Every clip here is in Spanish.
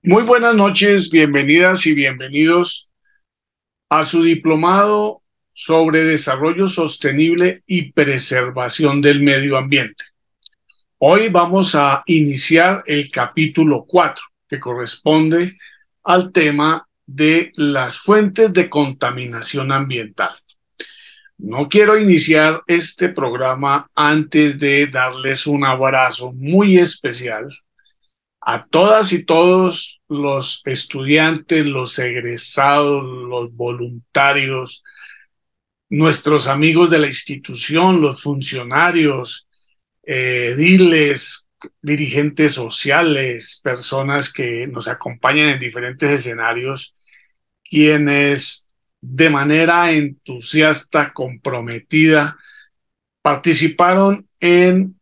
Muy buenas noches, bienvenidas y bienvenidos a su diplomado sobre desarrollo sostenible y preservación del medio ambiente. Hoy vamos a iniciar el capítulo 4, que corresponde al tema de las fuentes de contaminación ambiental. No quiero iniciar este programa antes de darles un abrazo muy especial a todas y todos los estudiantes, los egresados, los voluntarios, nuestros amigos de la institución, los funcionarios, ediles, dirigentes sociales, personas que nos acompañan en diferentes escenarios, quienes de manera entusiasta, comprometida, participaron en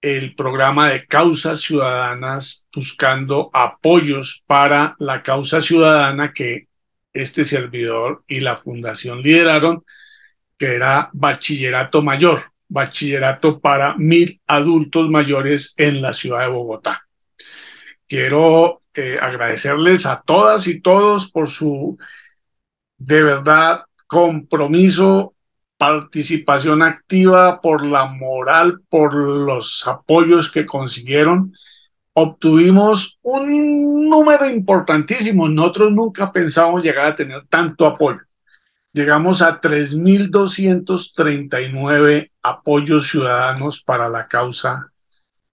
el programa de causas ciudadanas buscando apoyos para la causa ciudadana que este servidor y la fundación lideraron, que era bachillerato mayor, bachillerato para 1.000 adultos mayores en la ciudad de Bogotá. Quiero agradecerles a todas y todos por su de verdad compromiso, participación activa, por la moral, por los apoyos que consiguieron. Obtuvimos un número importantísimo. Nosotros nunca pensamos llegar a tener tanto apoyo. Llegamos a 3.239 apoyos ciudadanos para la causa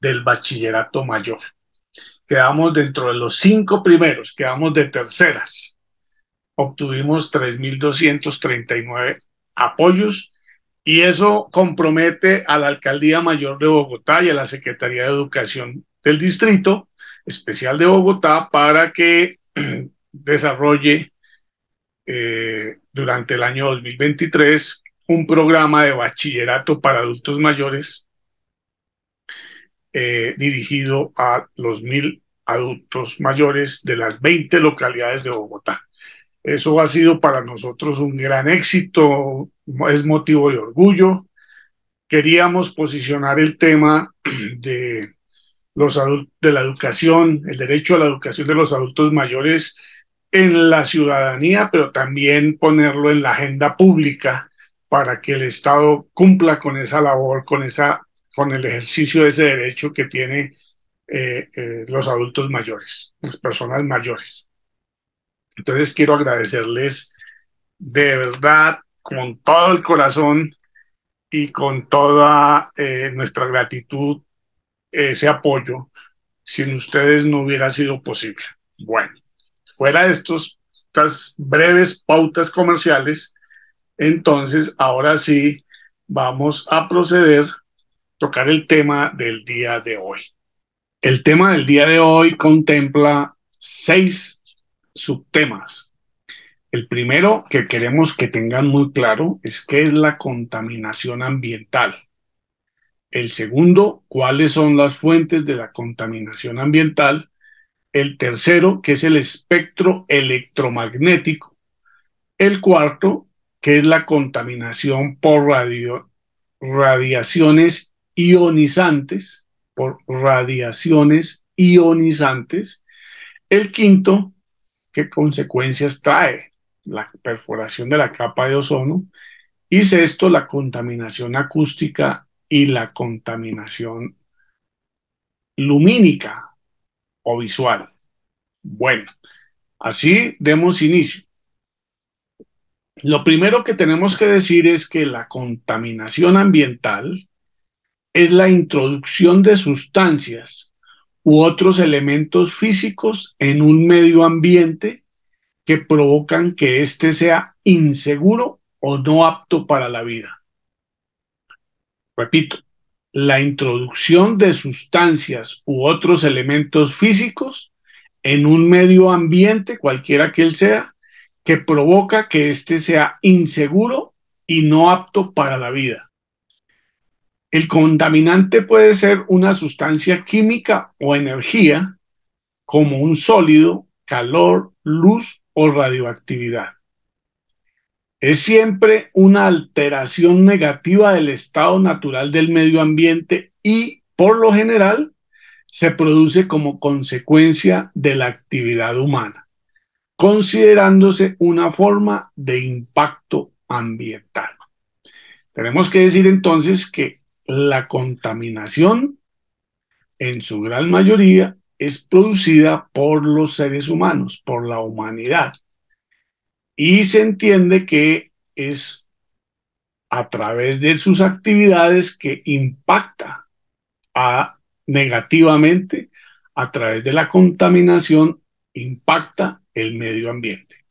del bachillerato mayor. Quedamos dentro de los 5 primeros, quedamos de terceras. Obtuvimos 3.239 apoyos y eso compromete a la Alcaldía Mayor de Bogotá y a la Secretaría de Educación del Distrito Especial de Bogotá para que desarrolle durante el año 2023 un programa de bachillerato para adultos mayores dirigido a los 1.000 adultos mayores de las 20 localidades de Bogotá. Eso ha sido para nosotros un gran éxito, es motivo de orgullo. Queríamos posicionar el tema de de la educación, el derecho a la educación de los adultos mayores en la ciudadanía, pero también ponerlo en la agenda pública para que el Estado cumpla con esa labor, con el ejercicio de ese derecho que tiene los adultos mayores, las personas mayores. Entonces quiero agradecerles de verdad con todo el corazón y con toda nuestra gratitud ese apoyo. Sin ustedes no hubiera sido posible. Bueno, fuera de estas breves pautas comerciales, entonces ahora sí vamos a proceder a tocar el tema del día de hoy. El tema del día de hoy contempla 6 subtemas. El primero que queremos que tengan muy claro es qué es la contaminación ambiental. El segundo, cuáles son las fuentes de la contaminación ambiental. El tercero, que es el espectro electromagnético. El cuarto, que es la contaminación por radiaciones ionizantes, por radiaciones ionizantes. El quinto, qué consecuencias trae la perforación de la capa de ozono. Y sexto, la contaminación acústica y la contaminación lumínica o visual. Bueno, así demos inicio. Lo primero que tenemos que decir es que la contaminación ambiental es la introducción de sustancias u otros elementos físicos en un medio ambiente que provocan que éste sea inseguro o no apto para la vida. Repito, la introducción de sustancias u otros elementos físicos en un medio ambiente, cualquiera que él sea, que provoca que éste sea inseguro y no apto para la vida. El contaminante puede ser una sustancia química o energía, como un sólido, calor, luz o radioactividad. Es siempre una alteración negativa del estado natural del medio ambiente y, por lo general, se produce como consecuencia de la actividad humana, considerándose una forma de impacto ambiental. Tenemos que decir entonces que la contaminación, en su gran mayoría, es producida por los seres humanos, por la humanidad. Y se entiende que es a través de sus actividades que impacta negativamente, a través de la contaminación, impacta el medio ambiente.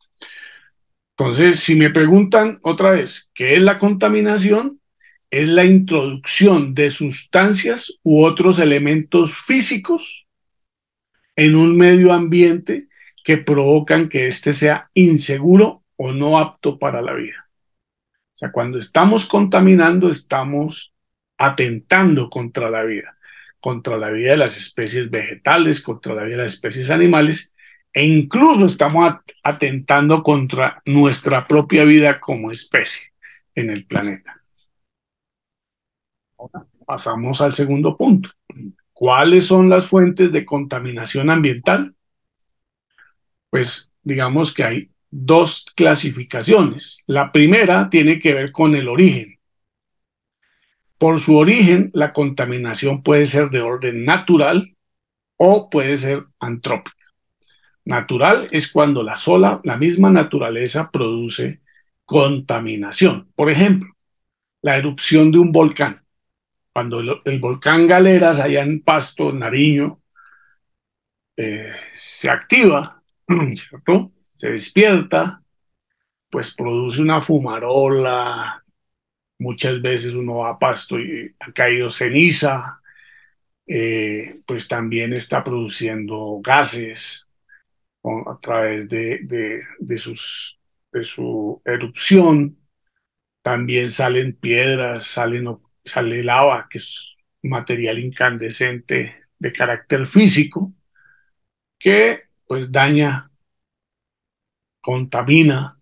Entonces, si me preguntan otra vez, ¿qué es la contaminación? Es la introducción de sustancias u otros elementos físicos en un medio ambiente que provocan que éste sea inseguro o no apto para la vida. O sea, cuando estamos contaminando, estamos atentando contra la vida de las especies vegetales, contra la vida de las especies animales, e incluso estamos atentando contra nuestra propia vida como especie en el planeta. Ahora pasamos al segundo punto. ¿Cuáles son las fuentes de contaminación ambiental? Pues digamos que hay dos clasificaciones. La primera tiene que ver con el origen. Por su origen, la contaminación puede ser de orden natural o puede ser antrópica. Natural es cuando la misma naturaleza produce contaminación. Por ejemplo, la erupción de un volcán. Cuando el volcán Galeras, allá en Pasto, Nariño, se activa, ¿cierto? Se despierta, pues produce una fumarola. Muchas veces uno va a Pasto y ha caído ceniza, pues también está produciendo gases a través de su erupción. También salen piedras, sale lava, que es material incandescente de carácter físico, que pues daña, contamina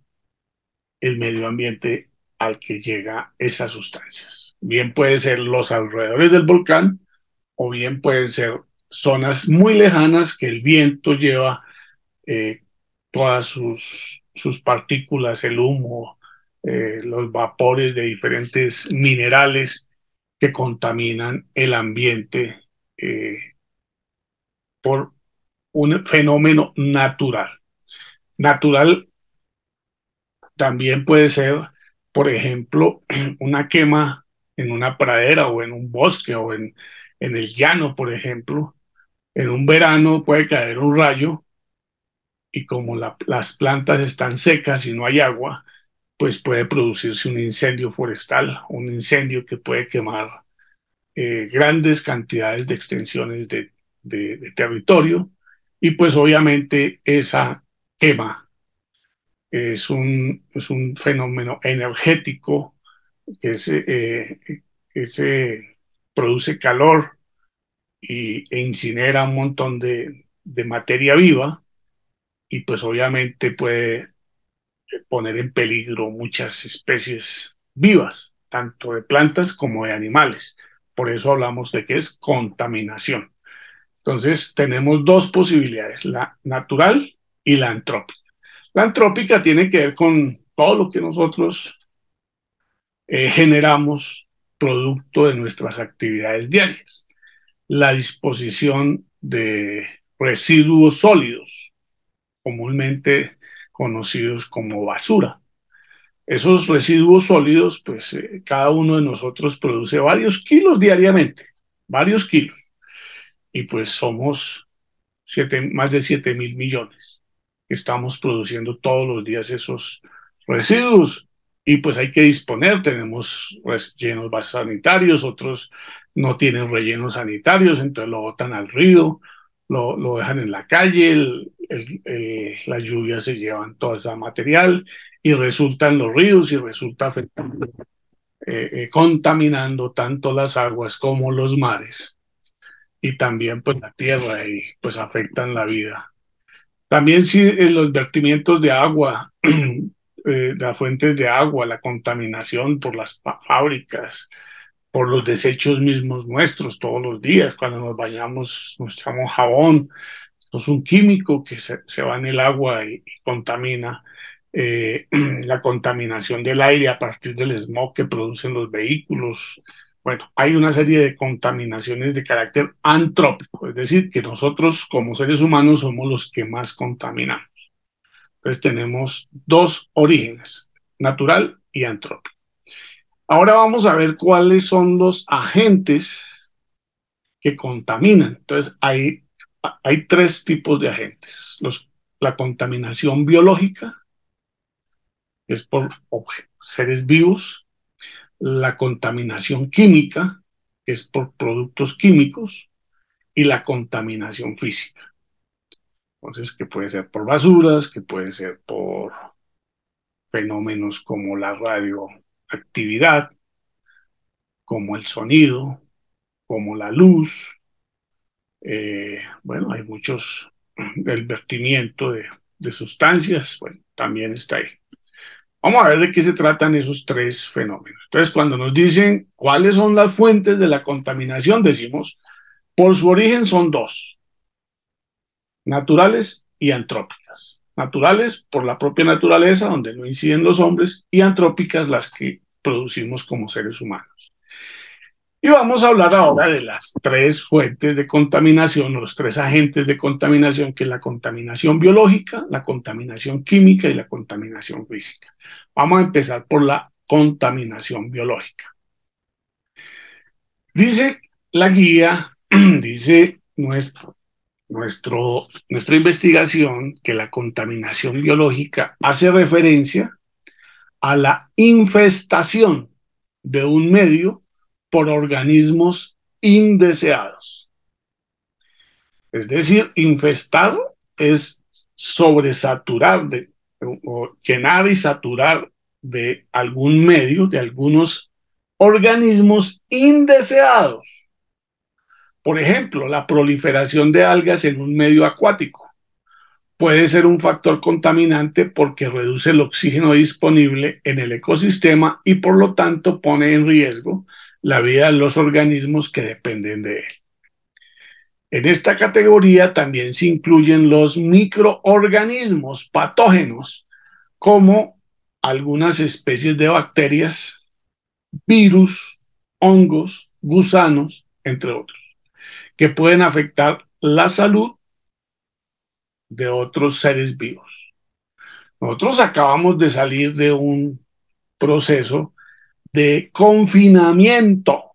el medio ambiente al que llega esas sustancias. Bien puede ser los alrededores del volcán o bien pueden ser zonas muy lejanas que el viento lleva eh, todas sus partículas, el humo, los vapores de diferentes minerales que contaminan el ambiente eh, por un fenómeno natural. Natural también puede ser, por ejemplo, una quema en una pradera o en un bosque o en el llano, por ejemplo. En un verano puede caer un rayo y como las plantas están secas y no hay agua, pues puede producirse un incendio forestal, un incendio que puede quemar grandes cantidades de extensiones de territorio y pues obviamente esa quema es un fenómeno energético que se produce calor e incinera un montón de materia viva y pues obviamente puede poner en peligro muchas especies vivas, tanto de plantas como de animales. Por eso hablamos de que es contaminación. Entonces tenemos dos posibilidades, la natural y la antrópica. La antrópica tiene que ver con todo lo que nosotros generamos producto de nuestras actividades diarias. La disposición de residuos sólidos, comúnmente conocidos como basura. Esos residuos sólidos, pues cada uno de nosotros produce varios kilos diariamente, varios kilos, y pues somos más de 7.000 millones que estamos produciendo todos los días esos residuos, y pues hay que disponer, tenemos rellenos sanitarios, otros no tienen rellenos sanitarios, entonces lo botan al río, lo dejan en la calle, las lluvias se llevan todo ese material y resultan los ríos y resulta afectando, contaminando tanto las aguas como los mares y también pues la tierra y pues afectan la vida. También sí, los vertimientos de agua, las fuentes de agua, la contaminación por las fábricas, por los desechos mismos nuestros todos los días, cuando nos bañamos, nos echamos jabón. Esto es un químico que se va en el agua y contamina. eh, la contaminación del aire a partir del smog que producen los vehículos. Bueno, hay una serie de contaminaciones de carácter antrópico, es decir, que nosotros como seres humanos somos los que más contaminamos. Entonces tenemos dos orígenes, natural y antrópico. Ahora vamos a ver cuáles son los agentes que contaminan. Entonces hay tres tipos de agentes. La contaminación biológica, que es por seres vivos; la contaminación química, que es por productos químicos; y la contaminación física. Entonces, que puede ser por basuras, que puede ser por fenómenos como la radioactividad, como el sonido, como la luz. Bueno, hay muchos, el vertimiento de sustancias, bueno, también está ahí. Vamos a ver de qué se tratan esos tres fenómenos. Entonces, cuando nos dicen cuáles son las fuentes de la contaminación, decimos, por su origen son dos: naturales y antrópicas. Naturales por la propia naturaleza, donde no inciden los hombres; y antrópicas, las que producimos como seres humanos. Y vamos a hablar ahora de las tres fuentes de contaminación, los tres agentes de contaminación, que es la contaminación biológica, la contaminación química y la contaminación física. Vamos a empezar por la contaminación biológica. Dice la guía, dice nuestra investigación, que la contaminación biológica hace referencia a la infestación de un medio por organismos indeseados. Es decir, infestado es sobresaturar o llenar y saturar de algún medio, de algunos organismos indeseados. Por ejemplo, la proliferación de algas en un medio acuático puede ser un factor contaminante porque reduce el oxígeno disponible en el ecosistema y por lo tanto pone en riesgo la vida de los organismos que dependen de él. En esta categoría también se incluyen los microorganismos patógenos, como algunas especies de bacterias, virus, hongos, gusanos, entre otros, que pueden afectar la salud de otros seres vivos. Nosotros acabamos de salir de un proceso de confinamiento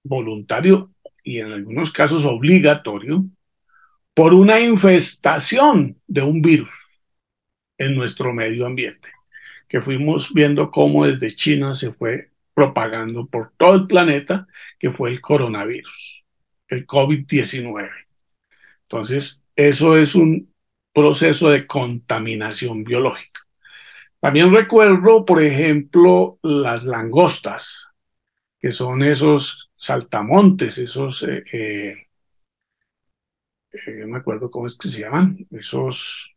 voluntario y en algunos casos obligatorio por una infestación de un virus en nuestro medio ambiente, que fuimos viendo cómo desde China se fue propagando por todo el planeta, que fue el coronavirus, el COVID-19. Entonces, eso es un proceso de contaminación biológica. También recuerdo, por ejemplo, las langostas, que son esos saltamontes, esos, no me acuerdo cómo es que se llaman, esos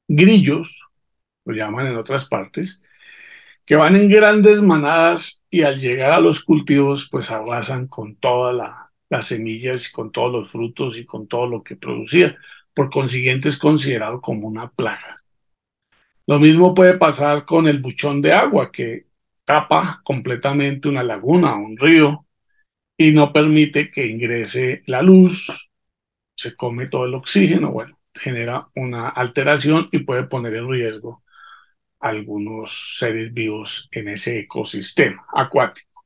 grillos, lo llaman en otras partes, que van en grandes manadas y al llegar a los cultivos, pues arrasan con todas las semillas y con todos los frutos y con todo lo que producía. Por consiguiente, es considerado como una plaga. Lo mismo puede pasar con el buchón de agua, que tapa completamente una laguna o un río y no permite que ingrese la luz, se come todo el oxígeno, bueno, genera una alteración y puede poner en riesgo a algunos seres vivos en ese ecosistema acuático.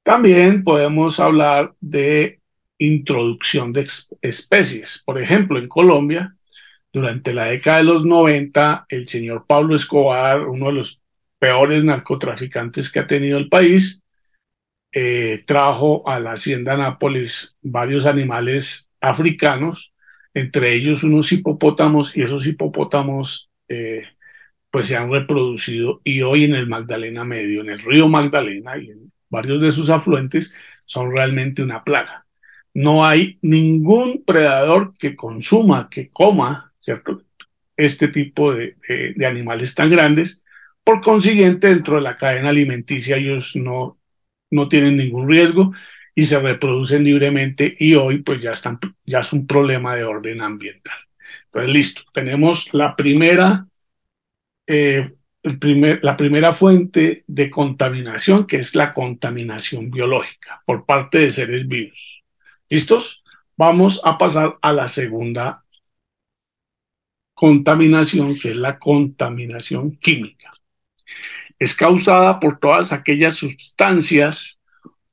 También podemos hablar de introducción de especies. Por ejemplo, en Colombia, durante la década de los 90, el señor Pablo Escobar, uno de los peores narcotraficantes que ha tenido el país, trajo a la hacienda Nápoles varios animales africanos, entre ellos unos hipopótamos, y esos hipopótamos pues se han reproducido, y hoy en el Magdalena Medio, en el río Magdalena y en varios de sus afluentes, son realmente una plaga. No hay ningún predador que consuma, que coma, ¿cierto?, este tipo de animales tan grandes. Por consiguiente, dentro de la cadena alimenticia ellos no no tienen ningún riesgo y se reproducen libremente y hoy pues ya es un problema de orden ambiental. Entonces, listo, tenemos la primera fuente de contaminación, que es la contaminación biológica por parte de seres vivos. ¿Listos? Vamos a pasar a la segunda contaminación, que es la contaminación química. Es causada por todas aquellas sustancias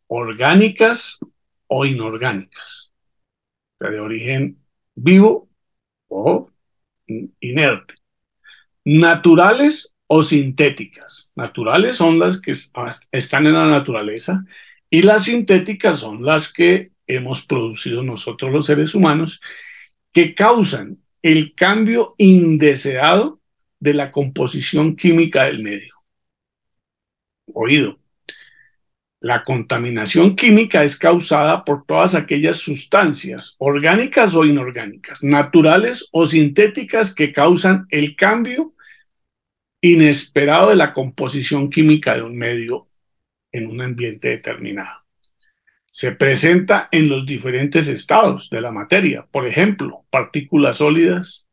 orgánicas o inorgánicas, o sea, de origen vivo o inerte, naturales o sintéticas. Naturales son las que están en la naturaleza y las sintéticas son las que hemos producido nosotros los seres humanos, que causan el cambio indeseado de la composición química del medio. Oído, la contaminación química es causada por todas aquellas sustancias orgánicas o inorgánicas, naturales o sintéticas, que causan el cambio inesperado de la composición química de un medio en un ambiente determinado. Se presenta en los diferentes estados de la materia, por ejemplo, partículas sólidas,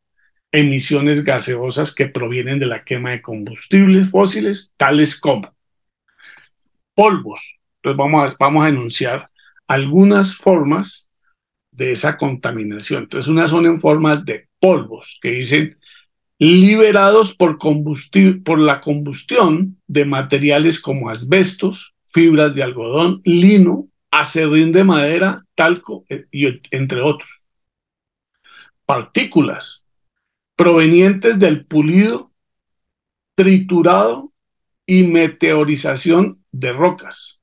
emisiones gaseosas que provienen de la quema de combustibles fósiles, tales como polvos. Entonces vamos a enunciar algunas formas de esa contaminación. Entonces, unas son en formas de polvos, que dicen liberados por la combustión de materiales como asbestos, fibras de algodón, lino, acerrín de madera, talco, y entre otros. Partículas provenientes del pulido, triturado y meteorización de rocas.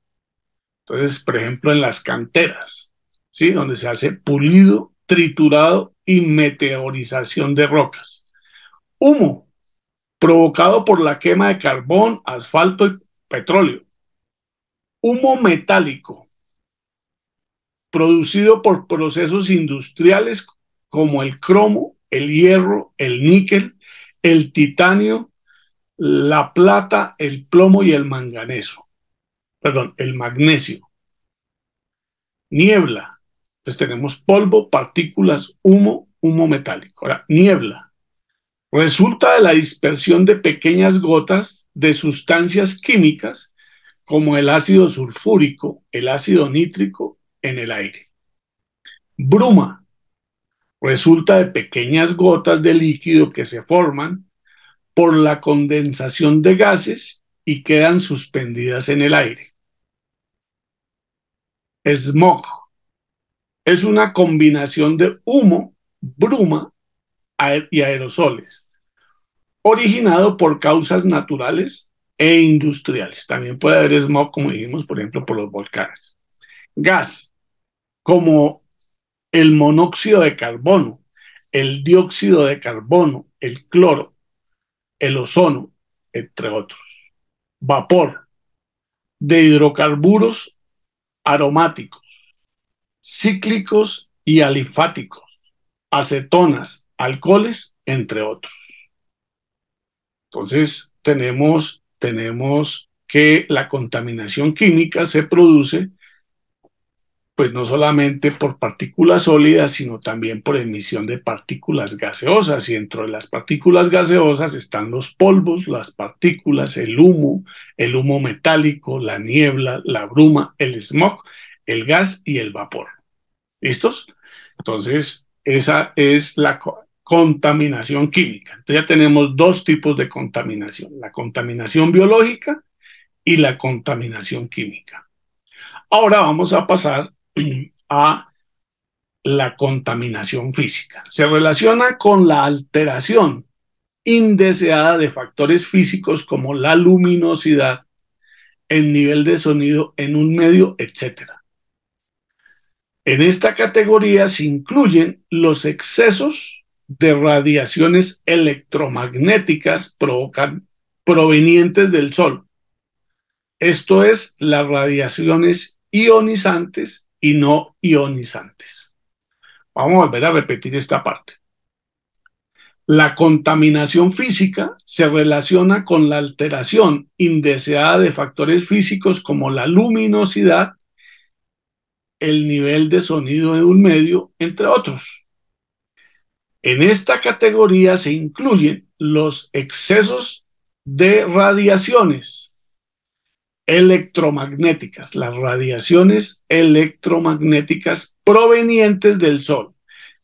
Entonces, por ejemplo, en las canteras, ¿sí? Donde se hace pulido, triturado y meteorización de rocas. Humo provocado por la quema de carbón, asfalto y petróleo. Humo metálico producido por procesos industriales como el cromo, el hierro, el níquel, el titanio, la plata, el plomo y el manganeso. Perdón, el magnesio. Niebla. Pues tenemos polvo, partículas, humo, humo metálico. Ahora, niebla. Resulta de la dispersión de pequeñas gotas de sustancias químicas como el ácido sulfúrico, el ácido nítrico en el aire. Bruma. Resulta de pequeñas gotas de líquido que se forman por la condensación de gases y quedan suspendidas en el aire. Smog. Es una combinación de humo, bruma y aerosoles, originado por causas naturales e industriales. También puede haber smog, como dijimos, por ejemplo, por los volcanes. Gas, como el monóxido de carbono, el dióxido de carbono, el cloro, el ozono, entre otros. Vapor, de hidrocarburos aromáticos, cíclicos y alifáticos, acetonas, alcoholes, entre otros. Entonces, tenemos que la contaminación química se produce pues no solamente por partículas sólidas, sino también por emisión de partículas gaseosas. Y dentro de las partículas gaseosas están los polvos, las partículas, el humo metálico, la niebla, la bruma, el smog, el gas y el vapor. ¿Listos? Entonces, esa es la contaminación química. Entonces ya tenemos dos tipos de contaminación: la contaminación biológica y la contaminación química. Ahora vamos a pasar a la contaminación física. Se relaciona con la alteración indeseada de factores físicos como la luminosidad, el nivel de sonido en un medio, etc. En esta categoría se incluyen los excesos de radiaciones electromagnéticas provenientes del Sol. Esto es, las radiaciones ionizantes y no ionizantes. Vamos a volver a repetir esta parte. La contaminación física se relaciona con la alteración indeseada de factores físicos como la luminosidad, el nivel de sonido de un medio, entre otros. En esta categoría se incluyen los excesos de radiaciones electromagnéticas, las radiaciones electromagnéticas provenientes del Sol.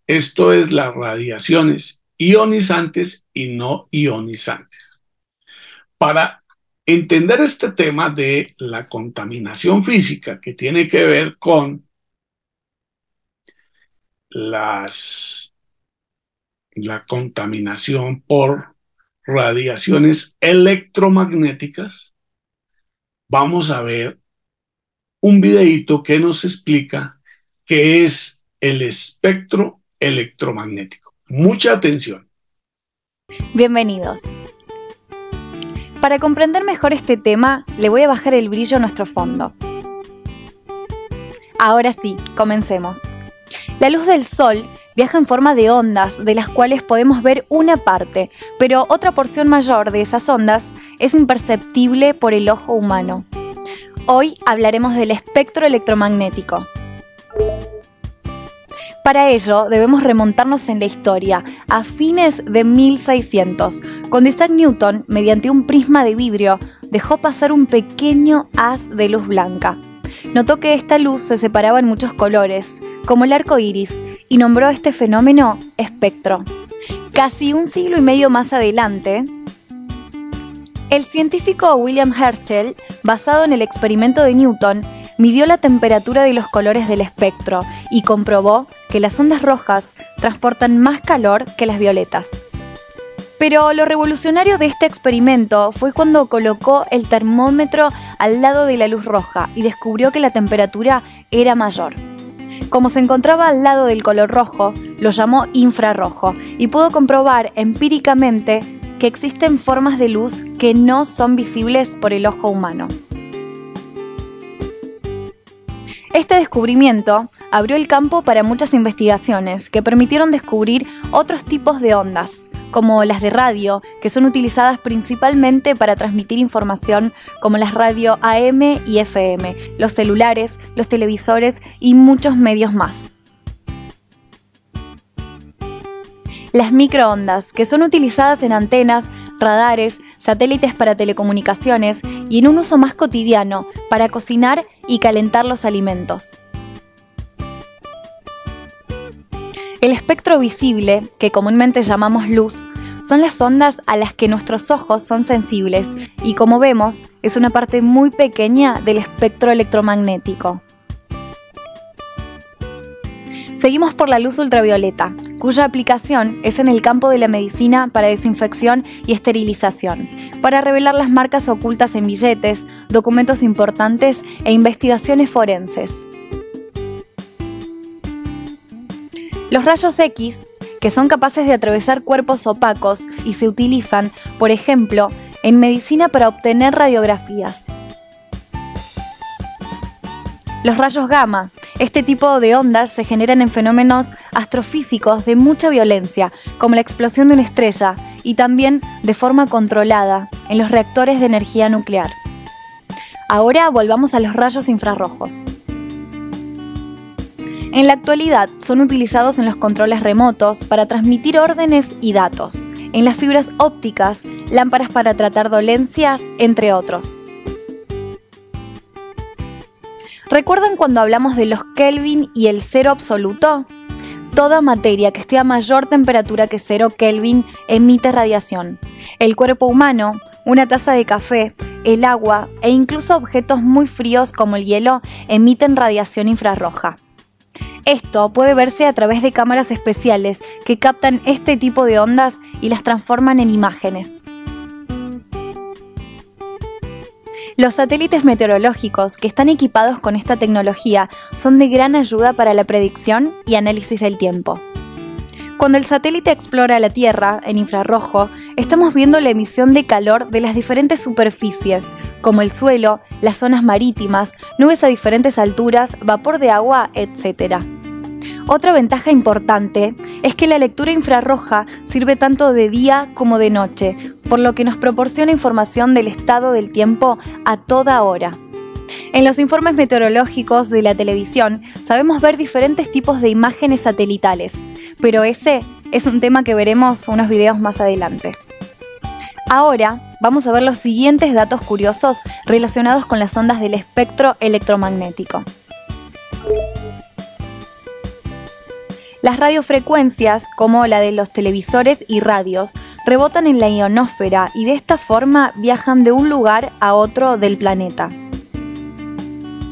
Esto es las radiaciones ionizantes y no ionizantes. Para entender este tema de la contaminación física que tiene que ver con la contaminación por radiaciones electromagnéticas, vamos a ver un videíto que nos explica qué es el espectro electromagnético. Mucha atención. Bienvenidos. Para comprender mejor este tema, le voy a bajar el brillo a nuestro fondo. Ahora sí, comencemos. La luz del Sol viaja en forma de ondas, de las cuales podemos ver una parte, pero otra porción mayor de esas ondas es imperceptible por el ojo humano. Hoy hablaremos del espectro electromagnético. Para ello, debemos remontarnos en la historia, a fines de 1600, cuando Isaac Newton, mediante un prisma de vidrio, dejó pasar un pequeño haz de luz blanca. Notó que esta luz se separaba en muchos colores, como el arco iris, y nombró a este fenómeno espectro. Casi un siglo y medio más adelante, el científico William Herschel, basado en el experimento de Newton, midió la temperatura de los colores del espectro y comprobó que las ondas rojas transportan más calor que las violetas. Pero lo revolucionario de este experimento fue cuando colocó el termómetro al lado de la luz roja y descubrió que la temperatura era mayor. Como se encontraba al lado del color rojo, lo llamó infrarrojo y pudo comprobar empíricamente que existen formas de luz que no son visibles por el ojo humano. Este descubrimiento abrió el campo para muchas investigaciones que permitieron descubrir otros tipos de ondas, como las de radio, que son utilizadas principalmente para transmitir información, como las radio AM y FM, los celulares, los televisores y muchos medios más. Las microondas, que son utilizadas en antenas, radares, satélites para telecomunicaciones y en un uso más cotidiano, para cocinar y calentar los alimentos. El espectro visible, que comúnmente llamamos luz, son las ondas a las que nuestros ojos son sensibles y, como vemos, es una parte muy pequeña del espectro electromagnético. Seguimos por la luz ultravioleta, cuya aplicación es en el campo de la medicina para desinfección y esterilización, para revelar las marcas ocultas en billetes, documentos importantes e investigaciones forenses. Los rayos X, que son capaces de atravesar cuerpos opacos y se utilizan, por ejemplo, en medicina para obtener radiografías. Los rayos gamma. Este tipo de ondas se generan en fenómenos astrofísicos de mucha violencia, como la explosión de una estrella, y también de forma controlada en los reactores de energía nuclear. Ahora volvamos a los rayos infrarrojos. En la actualidad son utilizados en los controles remotos para transmitir órdenes y datos, en las fibras ópticas, lámparas para tratar dolencias, entre otros. ¿Recuerdan cuando hablamos de los Kelvin y el cero absoluto? Toda materia que esté a mayor temperatura que 0 Kelvin emite radiación. El cuerpo humano, una taza de café, el agua e incluso objetos muy fríos como el hielo emiten radiación infrarroja. Esto puede verse a través de cámaras especiales que captan este tipo de ondas y las transforman en imágenes. Los satélites meteorológicos que están equipados con esta tecnología son de gran ayuda para la predicción y análisis del tiempo. Cuando el satélite explora la Tierra en infrarrojo, estamos viendo la emisión de calor de las diferentes superficies, como el suelo, las zonas marítimas, nubes a diferentes alturas, vapor de agua, etc. Otra ventaja importante es que la lectura infrarroja sirve tanto de día como de noche, por lo que nos proporciona información del estado del tiempo a toda hora. En los informes meteorológicos de la televisión sabemos ver diferentes tipos de imágenes satelitales, pero ese es un tema que veremos unos videos más adelante. Ahora vamos a ver los siguientes datos curiosos relacionados con las ondas del espectro electromagnético. Las radiofrecuencias, como la de los televisores y radios, rebotan en la ionosfera y de esta forma viajan de un lugar a otro del planeta.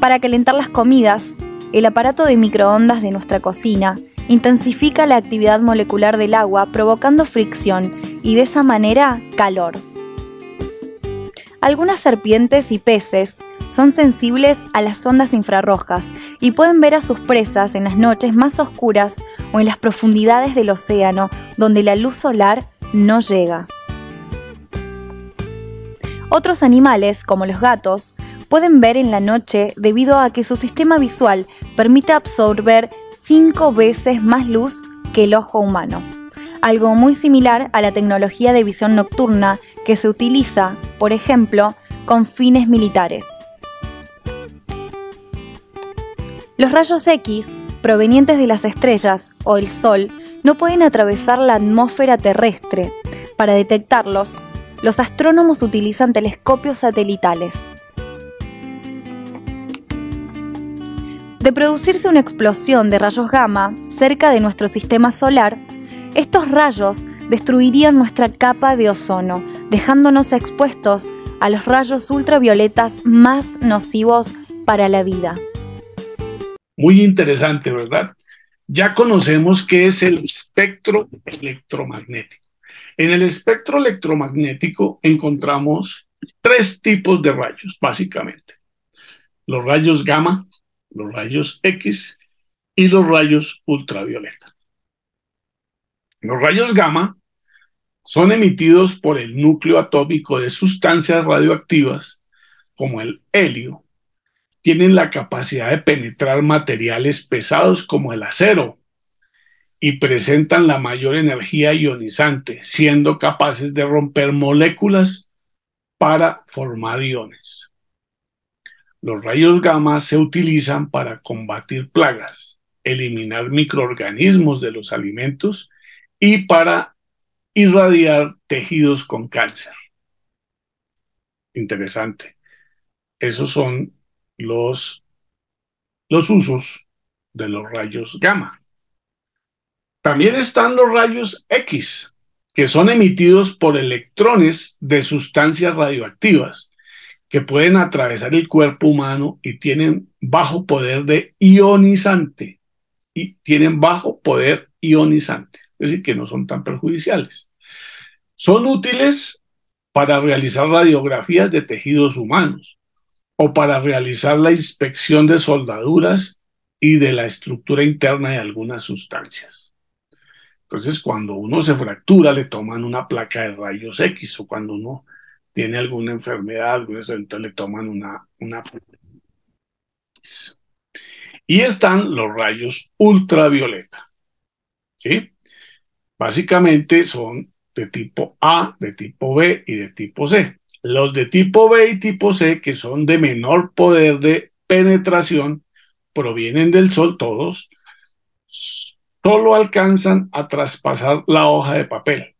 Para calentar las comidas, el aparato de microondas de nuestra cocina intensifica la actividad molecular del agua provocando fricción y de esa manera calor. Algunas serpientes y peces son sensibles a las ondas infrarrojas y pueden ver a sus presas en las noches más oscuras o en las profundidades del océano donde la luz solar no llega. Otros animales, como los gatos, pueden ver en la noche debido a que su sistema visual permite absorber 5 veces más luz que el ojo humano, algo muy similar a la tecnología de visión nocturna que se utiliza, por ejemplo, con fines militares. Los rayos X, provenientes de las estrellas o el Sol, no pueden atravesar la atmósfera terrestre. Para detectarlos, los astrónomos utilizan telescopios satelitales. De producirse una explosión de rayos gamma cerca de nuestro sistema solar, estos rayos destruirían nuestra capa de ozono, dejándonos expuestos a los rayos ultravioletas más nocivos para la vida. Muy interesante, ¿verdad? Ya conocemos qué es el espectro electromagnético. En el espectro electromagnético encontramos 3 tipos de rayos, básicamente. Los rayos gamma, los rayos X y los rayos ultravioleta. Los rayos gamma son emitidos por el núcleo atómico de sustancias radioactivas, como el helio. Tienen la capacidad de penetrar materiales pesados como el acero y presentan la mayor energía ionizante, siendo capaces de romper moléculas para formar iones. Los rayos gamma se utilizan para combatir plagas, eliminar microorganismos de los alimentos y para irradiar tejidos con cáncer. Interesante. Esos son los usos de los rayos gamma. También están los rayos X, que son emitidos por electrones de sustancias radioactivas que pueden atravesar el cuerpo humano y tienen bajo poder ionizante. Es decir, que no son tan perjudiciales. Son útiles para realizar radiografías de tejidos humanos o para realizar la inspección de soldaduras y de la estructura interna de algunas sustancias. Entonces, cuando uno se fractura, le toman una placa de rayos X, o cuando uno tiene alguna enfermedad, entonces le toman una placa X. Y están los rayos ultravioleta, ¿sí? Básicamente son de tipo A, de tipo B y de tipo C. Los de tipo B y tipo C, que son de menor poder de penetración, provienen del Sol todos, solo alcanzan a traspasar la hoja de papel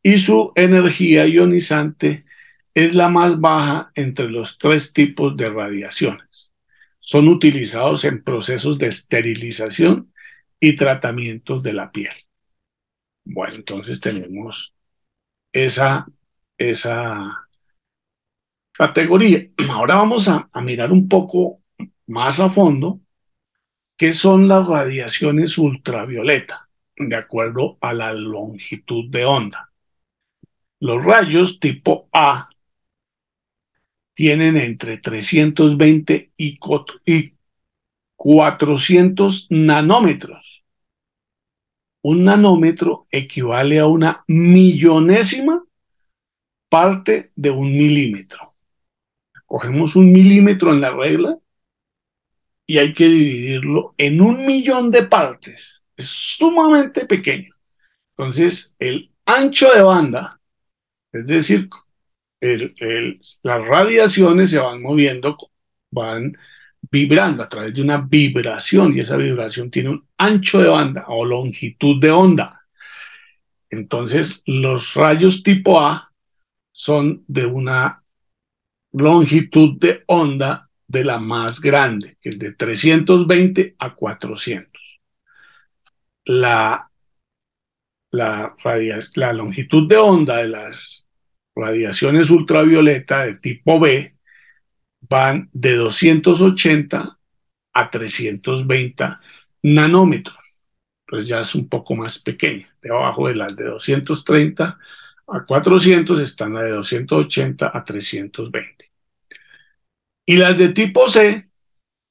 y su energía ionizante es la más baja entre los 3 tipos de radiaciones. Son utilizados en procesos de esterilización y tratamientos de la piel. Bueno, entonces tenemos esa categoría. Ahora vamos a mirar un poco más a fondo qué son las radiaciones ultravioleta, de acuerdo a la longitud de onda. Los rayos tipo A tienen entre 320 y 400 nanómetros. Un nanómetro equivale a una millonésima parte de un milímetro. Cogemos un milímetro en la regla y hay que dividirlo en 1.000.000 de partes. Es sumamente pequeño. Entonces, el ancho de banda, es decir, las radiaciones se van moviendo, van vibrando a través de una vibración, y esa vibración tiene un ancho de banda o longitud de onda. Entonces, los rayos tipo A son de una longitud de onda de la más grande, que es de 320 a 400. La longitud de onda de las radiaciones ultravioleta de tipo B van de 280 a 320 nanómetros. Pues ya es un poco más pequeña. Debajo de las de 230 a 400 están las de 280 a 320. Y las de tipo C,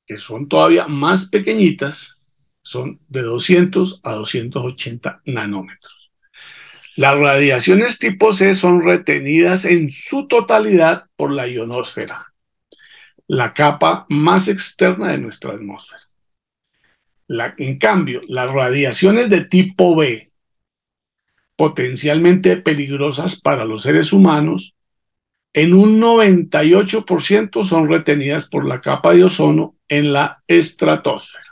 que son todavía más pequeñitas, son de 200 a 280 nanómetros. Las radiaciones tipo C son retenidas en su totalidad por la ionosfera, la capa más externa de nuestra atmósfera. En cambio, las radiaciones de tipo B, potencialmente peligrosas para los seres humanos, en un 98% son retenidas por la capa de ozono en la estratosfera.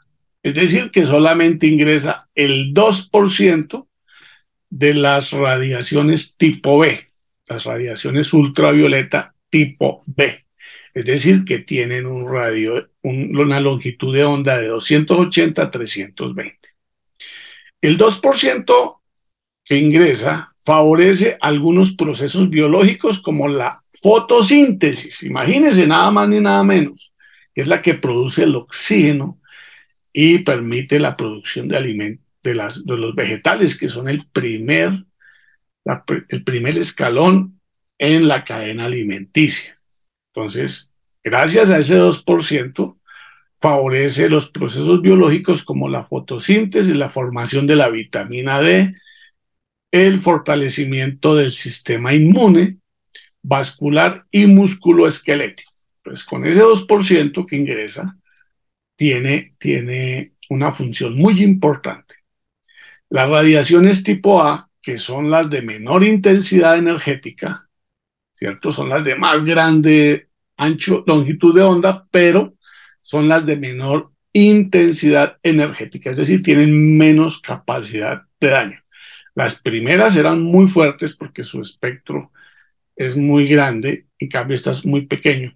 Es decir, que solamente ingresa el 2% de las radiaciones tipo B, las radiaciones ultravioleta tipo B. Es decir, que tienen una longitud de onda de 280 a 320. El 2% que ingresa favorece algunos procesos biológicos como la fotosíntesis. Imagínense, nada más ni nada menos, que es la que produce el oxígeno y permite la producción de alimentos de los vegetales, que son el primer escalón en la cadena alimenticia. Entonces, gracias a ese 2%, favorece los procesos biológicos como la fotosíntesis, la formación de la vitamina D, el fortalecimiento del sistema inmune, vascular y musculoesquelético. Pues con ese 2% que ingresa, tiene una función muy importante. Las radiaciones tipo A, que son las de menor intensidad energética, ¿cierto? Son las de más grande longitud de onda, pero son las de menor intensidad energética, es decir, tienen menos capacidad de daño. Las primeras eran muy fuertes porque su espectro es muy grande, en cambio esta es muy pequeño,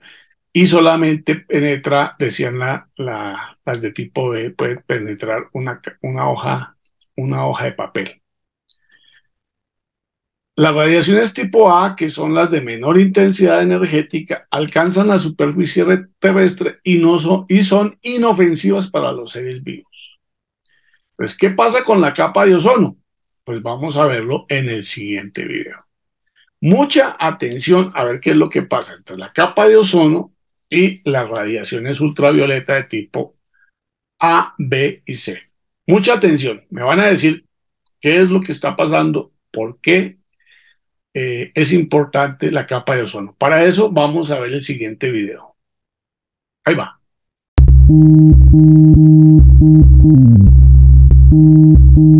y solamente penetra, decían las de tipo B, puede penetrar una hoja de papel. Las radiaciones tipo A, que son las de menor intensidad energética, alcanzan la superficie terrestre y son inofensivas para los seres vivos. Pues, ¿qué pasa con la capa de ozono? Pues vamos a verlo en el siguiente video. Mucha atención a ver qué es lo que pasa entre la capa de ozono y las radiaciones ultravioleta de tipo A, B y C. Mucha atención, me van a decir qué es lo que está pasando, por qué es importante la capa de ozono. Para eso vamos a ver el siguiente video. Ahí va.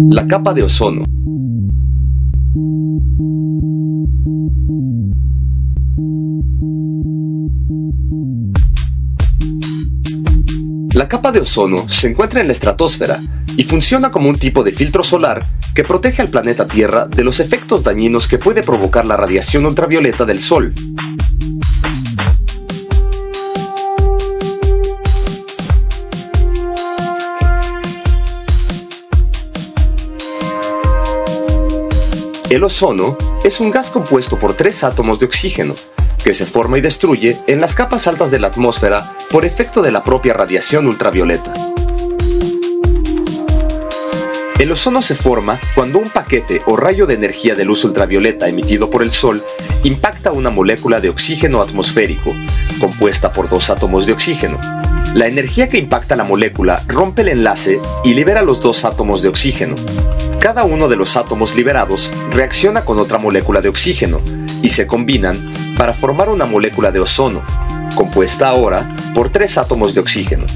La capa de ozono. La capa de ozono se encuentra en la estratosfera y funciona como un tipo de filtro solar que protege al planeta Tierra de los efectos dañinos que puede provocar la radiación ultravioleta del Sol. El ozono es un gas compuesto por 3 átomos de oxígeno, que se forma y destruye en las capas altas de la atmósfera por efecto de la propia radiación ultravioleta. El ozono se forma cuando un paquete o rayo de energía de luz ultravioleta emitido por el Sol impacta una molécula de oxígeno atmosférico, compuesta por 2 átomos de oxígeno. La energía que impacta la molécula rompe el enlace y libera los 2 átomos de oxígeno. Cada uno de los átomos liberados reacciona con otra molécula de oxígeno y se combinan para formar una molécula de ozono, compuesta ahora por 3 átomos de oxígeno.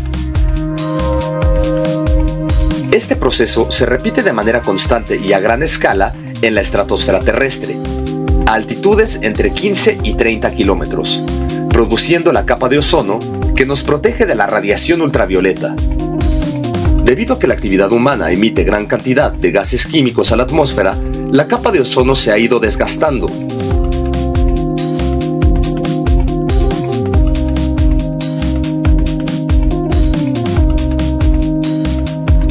Este proceso se repite de manera constante y a gran escala en la estratosfera terrestre, a altitudes entre 15 y 30 kilómetros, produciendo la capa de ozono que nos protege de la radiación ultravioleta. Debido a que la actividad humana emite gran cantidad de gases químicos a la atmósfera, la capa de ozono se ha ido desgastando.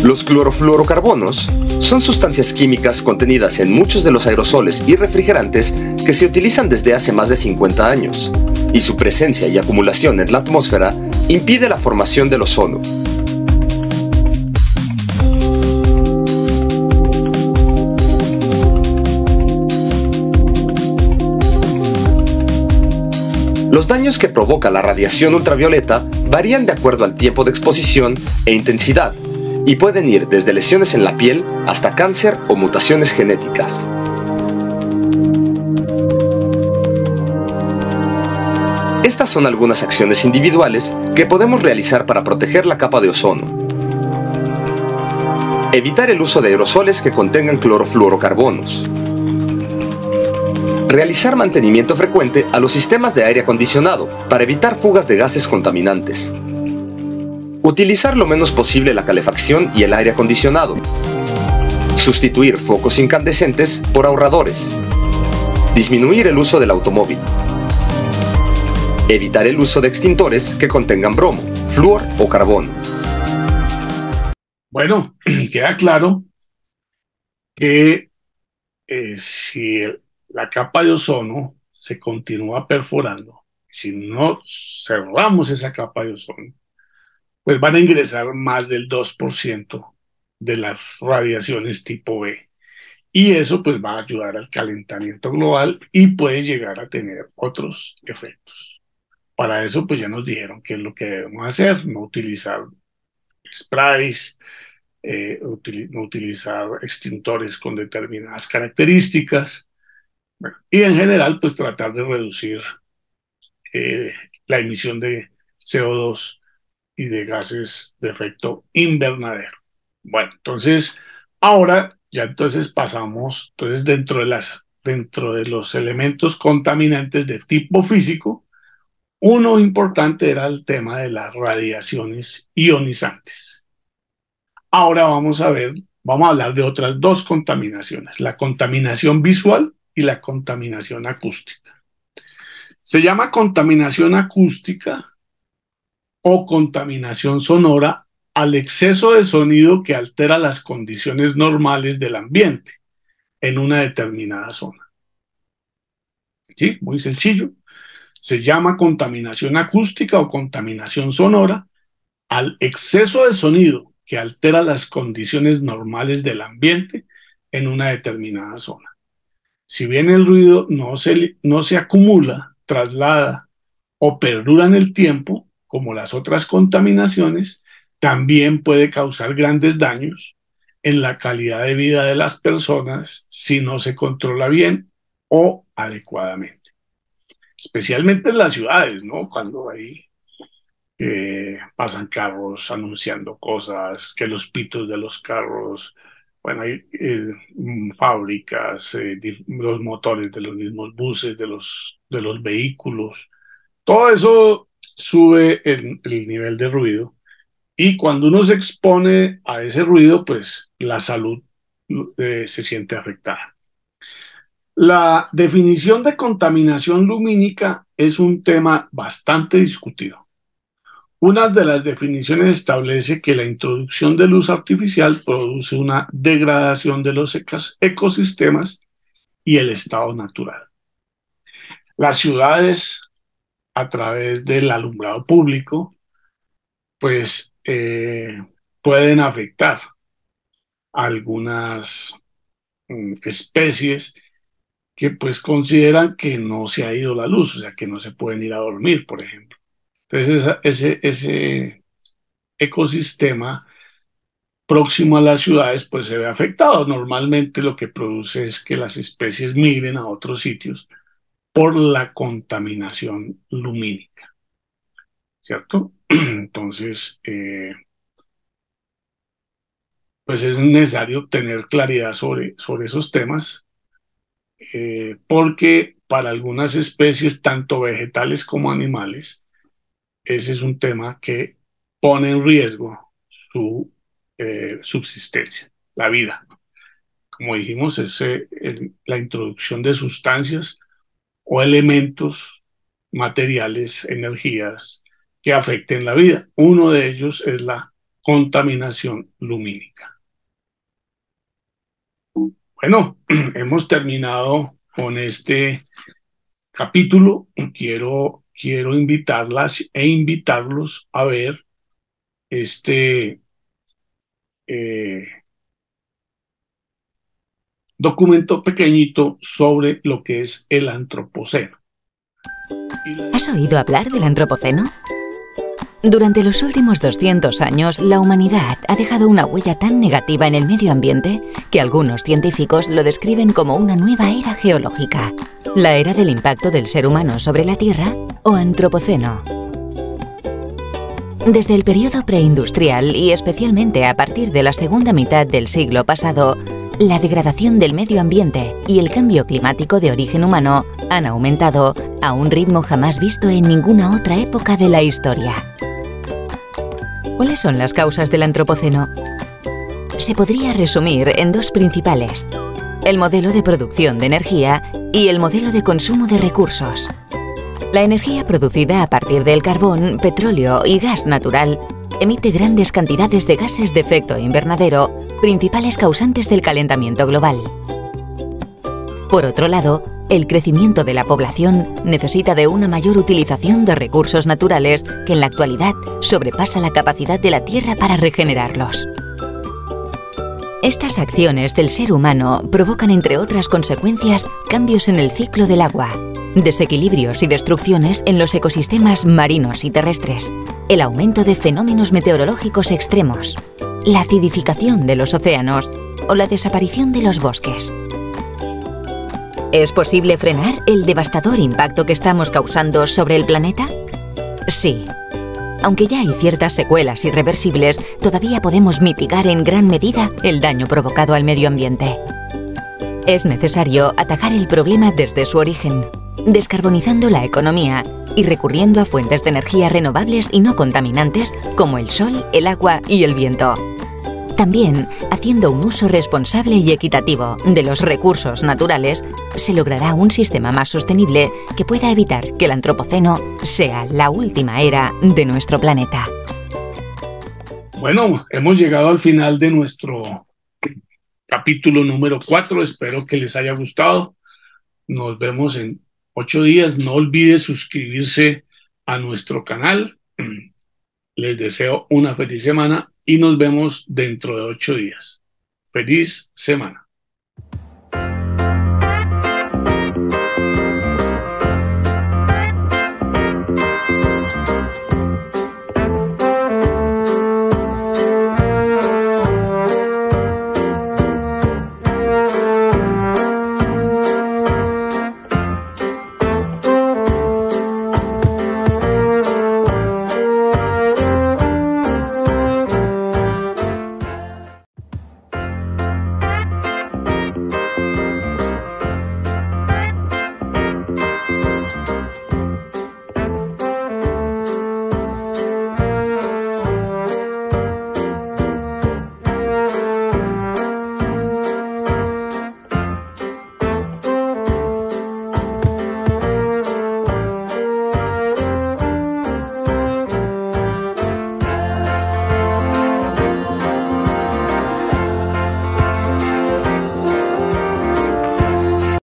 Los clorofluorocarbonos son sustancias químicas contenidas en muchos de los aerosoles y refrigerantes que se utilizan desde hace más de 50 años, y su presencia y acumulación en la atmósfera impide la formación del ozono. Los daños que provoca la radiación ultravioleta varían de acuerdo al tiempo de exposición e intensidad, y pueden ir desde lesiones en la piel hasta cáncer o mutaciones genéticas. Estas son algunas acciones individuales que podemos realizar para proteger la capa de ozono. Evitar el uso de aerosoles que contengan clorofluorocarbonos. Realizar mantenimiento frecuente a los sistemas de aire acondicionado para evitar fugas de gases contaminantes. Utilizar lo menos posible la calefacción y el aire acondicionado. Sustituir focos incandescentes por ahorradores. Disminuir el uso del automóvil. Evitar el uso de extintores que contengan bromo, flúor o carbono. Bueno, queda claro que si la capa de ozono se continúa perforando, si no cerramos esa capa de ozono, pues van a ingresar más del 2% de las radiaciones tipo B. Y eso pues va a ayudar al calentamiento global y puede llegar a tener otros efectos. Para eso pues ya nos dijeron qué es lo que debemos hacer: no utilizar sprays, no utilizar extintores con determinadas características, bueno, y en general pues tratar de reducir la emisión de CO2 y de gases de efecto invernadero. Bueno, entonces ahora ya entonces pasamos, entonces dentro de los elementos contaminantes de tipo físico, uno importante era el tema de las radiaciones ionizantes. Ahora vamos a hablar de otras dos contaminaciones: la contaminación visual y la contaminación acústica. Se llama contaminación acústica o contaminación sonora al exceso de sonido que altera las condiciones normales del ambiente en una determinada zona. ¿Sí? Muy sencillo. Se llama contaminación acústica o contaminación sonora al exceso de sonido que altera las condiciones normales del ambiente en una determinada zona. Si bien el ruido no se acumula, traslada o perdura en el tiempo, como las otras contaminaciones, también puede causar grandes daños en la calidad de vida de las personas si no se controla bien o adecuadamente. Especialmente en las ciudades, ¿no? Cuando hay pasan carros anunciando cosas, que los pitos de los carros, bueno, hay fábricas, los motores de los mismos buses, de los vehículos, todo eso sube el nivel de ruido, y cuando uno se expone a ese ruido, pues la salud se siente afectada. La definición de contaminación lumínica es un tema bastante discutido. Una de las definiciones establece que la introducción de luz artificial produce una degradación de los ecosistemas y el estado natural. Las ciudades, a través del alumbrado público, pues pueden afectar a algunas especies que pues consideran que no se ha ido la luz, o sea que no se pueden ir a dormir, por ejemplo. Entonces ese ecosistema próximo a las ciudades pues se ve afectado. Normalmente lo que produce es que las especies migren a otros sitios por la contaminación lumínica, ¿cierto? Entonces, pues es necesario tener claridad sobre esos temas, porque para algunas especies, tanto vegetales como animales, ese es un tema que pone en riesgo su subsistencia, la vida. Como dijimos, es la introducción de sustancias o elementos materiales, energías que afecten la vida. Uno de ellos es la contaminación lumínica. Bueno, hemos terminado con este capítulo. Quiero invitarlas e invitarlos a ver este eh, documento pequeñito sobre lo que es el antropoceno. ¿Has oído hablar del antropoceno? Durante los últimos 200 años, la humanidad ha dejado una huella tan negativa en el medio ambiente que algunos científicos lo describen como una nueva era geológica, la era del impacto del ser humano sobre la Tierra o antropoceno. Desde el periodo preindustrial y especialmente a partir de la segunda mitad del siglo pasado, la degradación del medio ambiente y el cambio climático de origen humano han aumentado a un ritmo jamás visto en ninguna otra época de la historia. ¿Cuáles son las causas del antropoceno? Se podría resumir en dos principales: el modelo de producción de energía y el modelo de consumo de recursos. La energía producida a partir del carbón, petróleo y gas natural emite grandes cantidades de gases de efecto invernadero, principales causantes del calentamiento global. Por otro lado, el crecimiento de la población necesita de una mayor utilización de recursos naturales que en la actualidad sobrepasa la capacidad de la Tierra para regenerarlos. Estas acciones del ser humano provocan, entre otras consecuencias, cambios en el ciclo del agua, desequilibrios y destrucciones en los ecosistemas marinos y terrestres, el aumento de fenómenos meteorológicos extremos, la acidificación de los océanos o la desaparición de los bosques. ¿Es posible frenar el devastador impacto que estamos causando sobre el planeta? Sí. Aunque ya hay ciertas secuelas irreversibles, todavía podemos mitigar en gran medida el daño provocado al medio ambiente. Es necesario atacar el problema desde su origen, descarbonizando la economía y recurriendo a fuentes de energía renovables y no contaminantes como el sol, el agua y el viento. También, haciendo un uso responsable y equitativo de los recursos naturales, se logrará un sistema más sostenible que pueda evitar que el antropoceno sea la última era de nuestro planeta. Bueno, hemos llegado al final de nuestro capítulo número 4. Espero que les haya gustado. Nos vemos en 8 días. No olvide suscribirse a nuestro canal. Les deseo una feliz semana y nos vemos dentro de 8 días. Feliz semana.